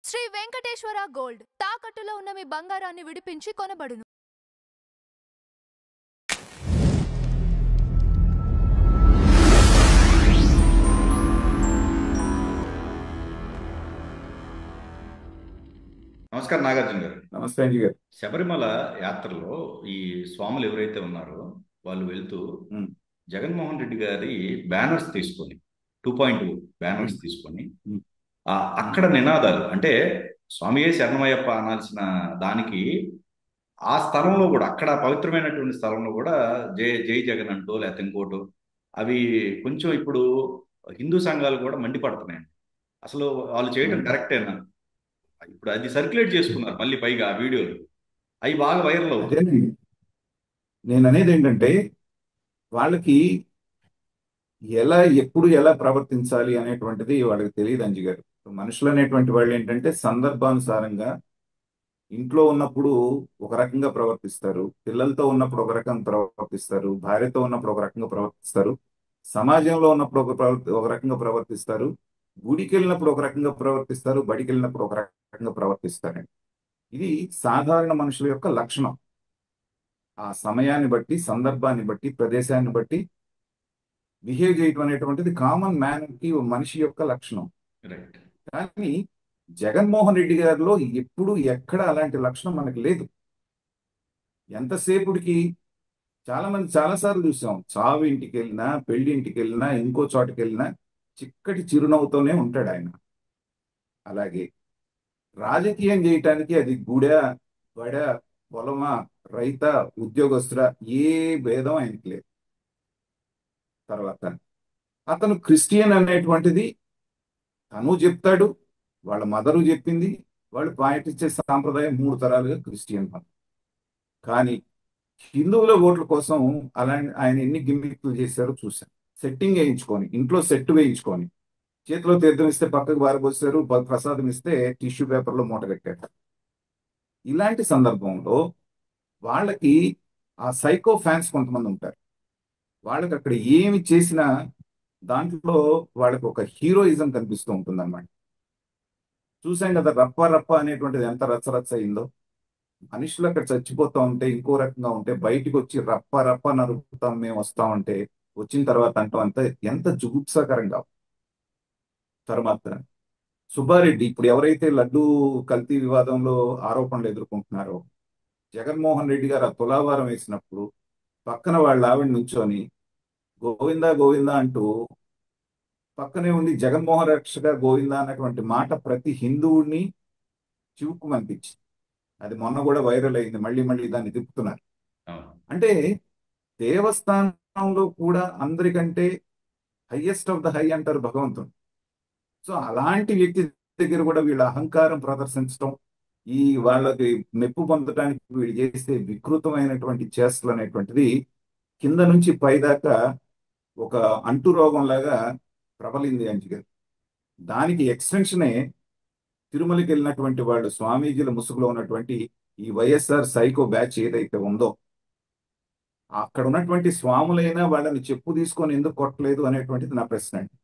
Shri Venkateswara gold తాకట్టులో ఉన్న మీ బంగారాన్ని విడిపించి కొనబడును. నమస్కారం నాగార్జున గారు. నమస్తే అంజీ గారు. శబరిమల యాత్రలో ఈ స్వాములు ఎవరైతే ఉన్నారో వాళ్ళు వెళ్తూ జగన్మోహన్ రెడ్డి గారి బ్యానర్స్ తీసుకొని 2.0 బ్యానర్స్ తీసుకొని అక్కడ నినాదాలు అంటే స్వామియే శరణమయ్యప్ప అనాల్సిన దానికి ఆ స్థలంలో కూడా అక్కడ పవిత్రమైనటువంటి స్థలంలో కూడా జై జై జగన్ అంటూ లేకపోతే ఇంకోటో అవి కొంచెం ఇప్పుడు హిందూ సంఘాలు కూడా మండిపడుతున్నాయి. అసలు వాళ్ళు చేయడం కరెక్టేనా? ఇప్పుడు అది సర్క్యులేట్ చేసుకున్నారు మళ్ళీ పైగా ఆ వీడియోలు అవి బాగా వైరల్ అవుతాయి. అదేనండి, నేను అనేది ఏంటంటే వాళ్ళకి ఎప్పుడు ఎలా ప్రవర్తించాలి అనేటువంటిది వాళ్ళకి తెలియదు అంజి గారు. మనుషులు అనేటువంటి వాళ్ళు ఏంటంటే సందర్భానుసారంగా ఇంట్లో ఉన్నప్పుడు ఒక రకంగా ప్రవర్తిస్తారు, పిల్లలతో ఉన్నప్పుడు ఒక రకంగా ప్రవర్తిస్తారు, భార్యతో ఉన్నప్పుడు ఒక రకంగా ప్రవర్తిస్తారు, సమాజంలో ఉన్నప్పుడు ఒక రకంగా ప్రవర్తిస్తారు, గుడికి వెళ్ళినప్పుడు ఒక రకంగా ప్రవర్తిస్తారు, బడికి వెళ్ళినప్పుడు ఒక రకంగా ప్రవర్తిస్తారండి. ఇది సాధారణ మనుషుల యొక్క లక్షణం. ఆ సమయాన్ని బట్టి, సందర్భాన్ని బట్టి, ప్రదేశాన్ని బట్టి బిహేవ్ చేయటం అనేటువంటిది కామన్ మ్యాన్ కి మనిషి యొక్క లక్షణం. రైట్. కానీ జగన్మోహన్ రెడ్డి గారిలో ఎప్పుడు ఎక్కడ అలాంటి లక్షణం మనకు లేదు. ఎంతసేపుడికి చాలా మంది చాలాసార్లు చూసాం, చావు ఇంటికి వెళ్ళినా, పెళ్లి ఇంటికి వెళ్ళినా, ఇంకో చోటుకి వెళ్ళినా చిక్కటి చిరునవ్వుతోనే ఉంటాడు ఆయన. అలాగే రాజకీయం చేయటానికి అది గుడ, బడ, పొలమా, రైత, ఉద్యోగస్తుల ఏ భేదం ఆయనకి లేదు. తర్వాత అతను క్రిస్టియన్ అనేటువంటిది తను చెప్తాడు, వాళ్ళ మదరు చెప్పింది, వాళ్ళు పాటించే సాంప్రదాయం 3 తరాలుగా క్రిస్టియన్ మతం. కానీ హిందువుల ఓట్ల కోసం అలా ఆయన ఎన్ని గిమ్మిక్లు చేశారో చూశాను. సెట్టింగ్ వేయించుకొని, ఇంట్లో సెట్ వేయించుకొని, చేతిలో తీర్థం ఇస్తే పక్కకు బారబోసారు, ప్రసాదం ఇస్తే టిష్యూ పేపర్లో మూట కట్టారు. ఇలాంటి సందర్భంలో వాళ్ళకి ఆ సైకో ఫ్యాన్స్ కొంతమంది ఉంటారు. వాళ్ళకి అక్కడ ఏమి చేసినా దాంట్లో వాళ్ళకి ఒక హీరోయిజం కనిపిస్తూ ఉంటుంది అన్నమాట. చూసాం కదా, రప్ప రప్ప అనేటువంటిది ఎంత రచ్చరచ్చ అయిందో. మనుషులు అక్కడ చచ్చిపోతా ఉంటే, ఇంకో రకంగా ఉంటే, బయటికి వచ్చి రప్ప రప్ప నరుకుతాం మేము వస్తామంటే, వచ్చిన తర్వాత అంటాం అంత ఎంత జుగుప్సాకరంగా. తర్వాత సుబ్బారెడ్డి ఇప్పుడు ఎవరైతే లడ్డూ కల్తీ వివాదంలో ఆరోపణలు ఎదుర్కొంటున్నారో, జగన్మోహన్ రెడ్డి గారు ఆ తులాభారం వేసినప్పుడు పక్కన వాళ్ళ ఆవిడ నుంచొని గోవిందా గోవిందా అంటూ పక్కనే ఉండి జగన్మోహన్ రక్షగా గోవిందా అన్నటువంటి మాట ప్రతి హిందువుడిని చివుక్కుమనిపించింది. అది మొన్న కూడా వైరల్ అయింది, మళ్ళీ మళ్ళీ దాన్ని తిప్పుతున్నారు. అంటే దేవస్థానంలో కూడా అందరికంటే హైయెస్ట్ ఆఫ్ ద హై అంటారు భగవంతుడు. సో అలాంటి వ్యక్తి దగ్గర కూడా వీళ్ళ అహంకారం ప్రదర్శించడం, ఈ వాళ్ళకి మెప్పు పొందడానికి వీళ్ళు చేసే వికృతమైనటువంటి చేష్టలు అనేటువంటిది కింద నుంచి పైదాకా ఒక అంటు రోగం లాగా ప్రబలింది అంజి గారు. దానికి ఎక్స్టెన్షనే తిరుమలకి వెళ్ళినటువంటి వాళ్ళు స్వామీజీల ముసుగులో ఉన్నటువంటి ఈ వైఎస్ఆర్ సైకో బ్యాచ్ ఏదైతే ఉందో, అక్కడ ఉన్నటువంటి స్వాములైనా వాళ్ళని చెప్పు తీసుకొని ఎందుకు కొట్టలేదు అనేటువంటిది నా ప్రశ్న అండి.